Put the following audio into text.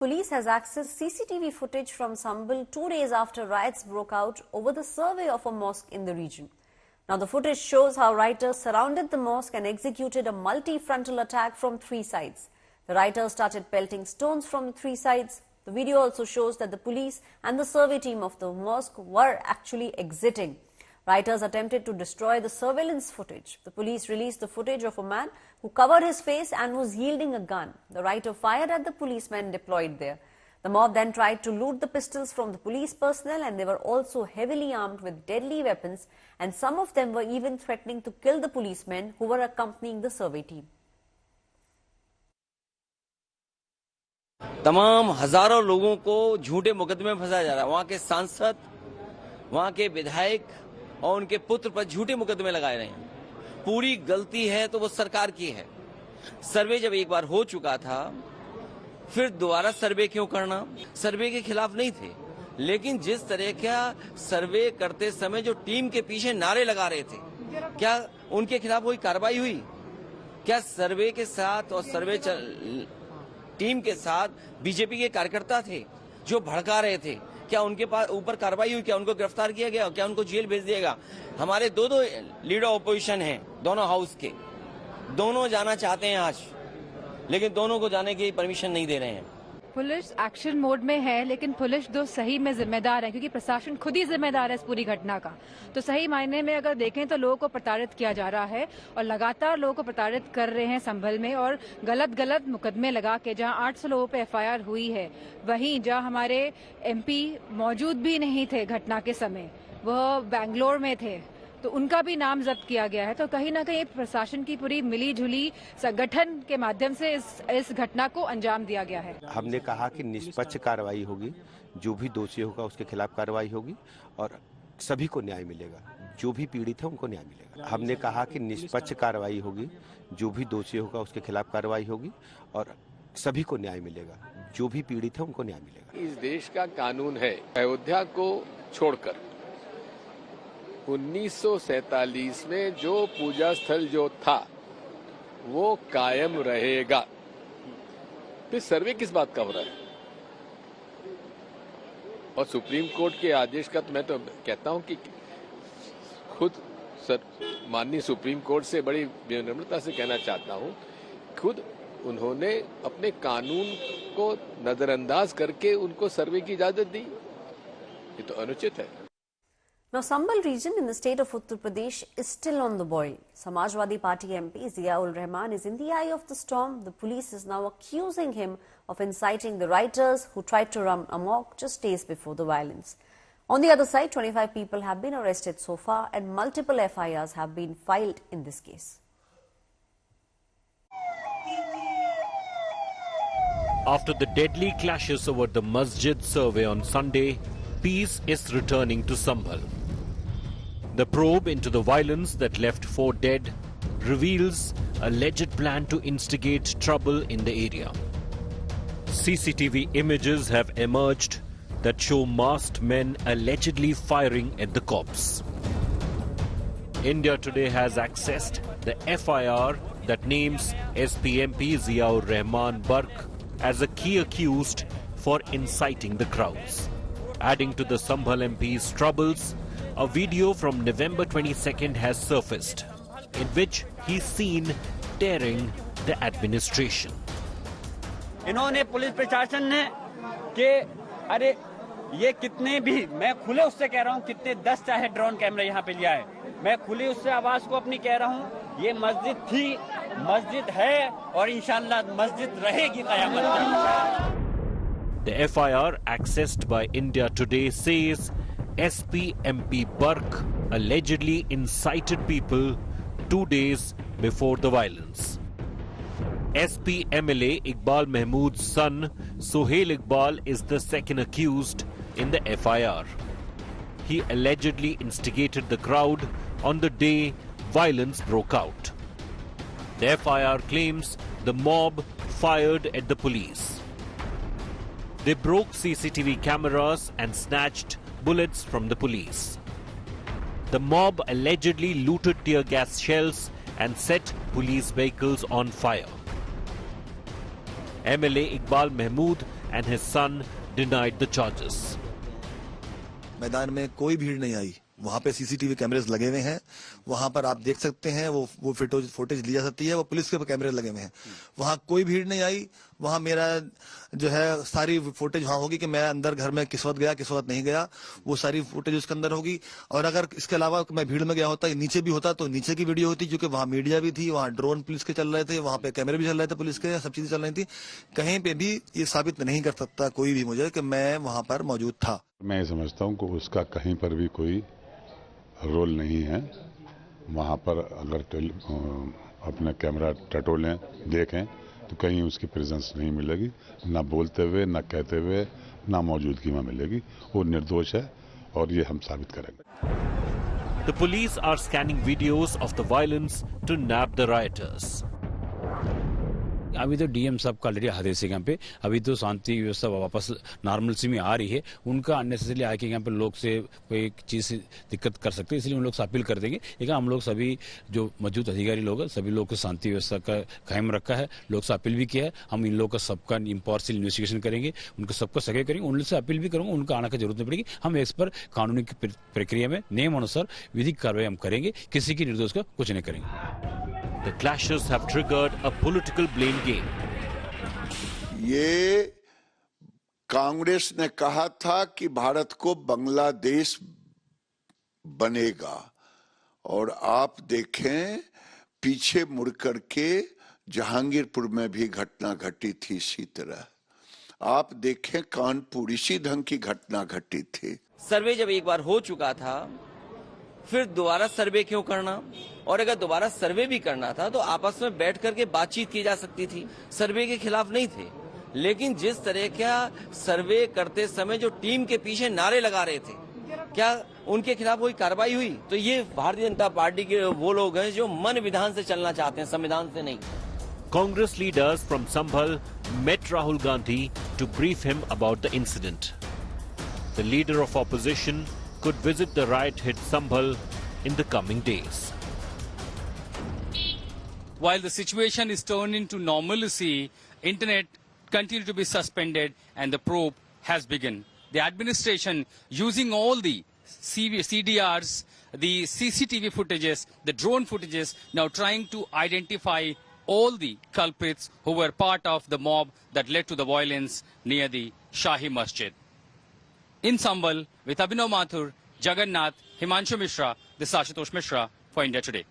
Police has accessed CCTV footage from Sambhal 2 days after riots broke out over the survey of a mosque in the region. Now, the footage shows how rioters surrounded the mosque and executed a multi-frontal attack from 3 sides. The rioters started pelting stones from the 3 sides. The video also shows that the police and the survey team of the mosque were actually exiting. Rioters attempted to destroy the surveillance footage. The police released the footage of a man who covered his face and was wielding a gun. The rioter fired at the policemen deployed there. The mob then tried to loot the pistols from the police personnel, and they were also heavily armed with deadly weapons, and some of them were even threatening to kill the policemen who were accompanying the survey team. तमाम हजारों लोगों को झूठे मुकदमे में फंसाया जा रहा है। वहाँ के सांसद, वहाँ के विधायक और उनके पुत्र पर झूठे मुकदमे लगाए रहे हैं। पूरी गलती है तो वो सरकार की है। सर्वे जब एक बार हो चुका था, फिर दोबारा सर्वे क्यों करना? सर्वे के खिलाफ नहीं थे, लेकिन जिस तरह का सर्वे करते समय जो टीम के पीछे नारे लगा रहे थे, क्या उनके खिलाफ कोई कार्रवाई हुई? क्या सर्वे के साथ और सर्वे टीम के साथ बीजेपी के कार्यकर्ता थे जो भड़का रहे थे? क्या उनके पास ऊपर कार्रवाई हुई? क्या उनको गिरफ्तार किया गया? क्या उनको जेल भेज दिया गया? हमारे दो लीडर ऑपोजिशन हैं, दोनों हाउस के, दोनों जाना चाहते हैं आज, लेकिन दोनों को जाने की परमिशन नहीं दे रहे हैं। पुलिस एक्शन मोड में है, लेकिन पुलिस जो सही में जिम्मेदार है, क्योंकि प्रशासन खुद ही जिम्मेदार है इस पूरी घटना का। तो सही मायने में अगर देखें तो लोगों को प्रताड़ित किया जा रहा है और लगातार लोगों को प्रताड़ित कर रहे हैं संभल में, और गलत मुकदमे लगा के जहां 800 लोगों पे एफआईआर हुई है, वहीं जहां हमारे एमपी मौजूद भी नहीं थे घटना के समय, वह बेंगलोर में थे, तो उनका भी नाम जब्त किया गया है। तो कहीं ना कहीं प्रशासन की पूरी मिली जुली संगठन के माध्यम से इस घटना को अंजाम दिया गया है। हमने कहा कि निष्पक्ष कार्रवाई होगी, जो भी दोषी होगा उसके खिलाफ कार्रवाई होगी और सभी को न्याय मिलेगा, जो भी पीड़ित है उनको न्याय मिलेगा। हमने कहा कि निष्पक्ष कार्रवाई होगी, जो भी दोषी होगा उसके खिलाफ कार्रवाई होगी और सभी को न्याय मिलेगा, जो भी पीड़ित है उनको न्याय मिलेगा। इस देश का कानून है, अयोध्या को छोड़कर 1947 में जो पूजा स्थल जो था वो कायम रहेगा। फिर सर्वे किस बात का हो रहा है? और सुप्रीम कोर्ट के आदेश का तो मैं तो कहता हूं कि खुद माननीय सुप्रीम कोर्ट से बड़ी विनम्रता से कहना चाहता हूं, खुद उन्होंने अपने कानून को नजरअंदाज करके उनको सर्वे की इजाजत दी। ये तो अनुचित है। Now, Sambhal region in the state of Uttar Pradesh is still on the boil. Samajwadi Party MP Ziaul Rahman is in the eye of the storm. The police is now accusing him of inciting the rioters who tried to run amok just days before the violence. On the other side, 25 people have been arrested so far and multiple FIRs have been filed in this case. After the deadly clashes over the masjid survey on Sunday, peace is returning to Sambhal. The probe into the violence that left 4 dead reveals alleged plan to instigate trouble in the area. CCTV images have emerged that show masked men allegedly firing at the cops. India Today has accessed the FIR that names SPMP Ziaur Rahman Barq as a key accused for inciting the crowds. Adding to the Sambhal MP's troubles, a video from November 22nd has surfaced, in which he's seen tearing the administration. इन्होंने police प्रशासन ने कि अरे ये कितने भी, मैं खुले उससे कह रहा हूँ, कितने 10 चाहे ड्रोन कैमरे यहाँ पे लिया है, मैं खुली उससे आवाज को अपनी कह रहा हूँ, ये मस्जिद थी, मस्जिद है और इंशाल्लाह मस्जिद रहेगी क़यामत तक। The FIR accessed by India Today says SP MP Barq allegedly incited people 2 days before the violence. SP MLA Iqbal Mahmood's son Sohail Iqbal is the second accused in the FIR. He allegedly instigated the crowd on the day violence broke out. The FIR claims the mob fired at the police. They broke CCTV cameras and snatched bullets from the police. The mob allegedly looted tear gas shells and set police vehicles on fire. MLA Iqbal Mahmood and his son denied the charges. मैदान में कोई भीड़ नहीं आई। वहां पे CCTV कैमरेज लगे हुए हैं, वहां पर आप देख सकते हैं, वो फुटेज ली जा सकती है, वो पुलिस के कैमरे लगे हुए हैं। वहां कोई भीड़ नहीं आई। वहां मेरा जो है सारी फुटेज वहां होगी कि मैं अंदर घर में किस वक्त गया, किस वक्त नहीं गया, वो सारी फुटेज उसके अंदर होगी। और अगर इसके अलावा मैं भीड़ में गया होता, नीचे भी होता, तो नीचे की वीडियो होती, क्योंकि वहां मीडिया भी थी, वहां ड्रोन पुलिस के चल रहे थे, वहां पे कैमरे भी चल रहे थे पुलिस के, सब चीजें चल रही थी। कहीं पे भी ये साबित नहीं कर सकता कोई भी मुझे कि मैं वहां पर मौजूद था। मैं समझता हूँ कि उसका कहीं पर भी कोई रोल नहीं है। वहाँ पर अगर अपना कैमरा टटोलें देखें तो कहीं उसकी प्रेजेंस नहीं मिलेगी, ना बोलते हुए, ना कहते हुए, ना मौजूदगी में मिलेगी। वो निर्दोष है और ये हम साबित करेंगे। The police are scanning videos of the violence to nab the rioters. अभी तो डीएम साहब का ऑलरेडी आदेश है यहाँ पे, अभी तो शांति व्यवस्था वापस नॉर्मलसी में आ रही है। उनका अननेसेसरली आके यहाँ पे लोग से कोई चीज से दिक्कत कर सकते हैं, इसलिए उन लोग से अपील कर देंगे। लेकिन हम लोग सभी जो मौजूद अधिकारी लोग हैं, सभी लोग को शांति व्यवस्था का कायम रखा है, लोग से अपील भी किया है। हम इन लोग का सबका इम्पार्शियल इन्वेस्टिगेशन करेंगे, उनको सबका सहयोग करेंगे, उन लोग से अपील भी करूंगा, उनका आने की जरूरत नहीं पड़ेगी। हम इस पर कानूनी प्रक्रिया में नियम अनुसार विधिक कार्रवाई हम करेंगे, किसी की निर्दोष का कुछ नहीं करेंगे। The clashes have triggered a political blame game. ये कांग्रेस ने कहा था कि भारत को बांग्लादेश बनेगा, और आप देखें पीछे मुड़ करके जहांगीरपुर में भी घटना घटी थी इसी तरह। आप देखें कानपुर इसी ढंग की घटना घटी थी। सर्वे जब एक बार हो चुका था, फिर दोबारा सर्वे क्यों करना? और अगर दोबारा सर्वे भी करना था तो आपस में बैठ करके बातचीत की जा सकती थी। सर्वे के खिलाफ नहीं थे, लेकिन जिस तरह का सर्वे करते समय जो टीम के पीछे नारे लगा रहे थे, क्या उनके खिलाफ कोई कार्रवाई हुई? तो ये भारतीय जनता पार्टी के वो लोग हैं जो मन विधान से चलना चाहते हैं, संविधान से नहीं। Congress leaders from Sambhal met Rahul Gandhi to brief him about the incident. The leader of opposition could visit the riot-hit Sambhal in the coming days. While the situation is turning to normalcy, internet continue to be suspended and the probe has begun. The administration using all the CDRs, the CCTV footages, the drone footages, now trying to identify all the culprits who were part of the mob that led to the violence near the Shahi Masjid. In Sambhal, with Abhinav Mathur, Jagannath, Himanshu Mishra, this is Ashutosh Mishra for India Today.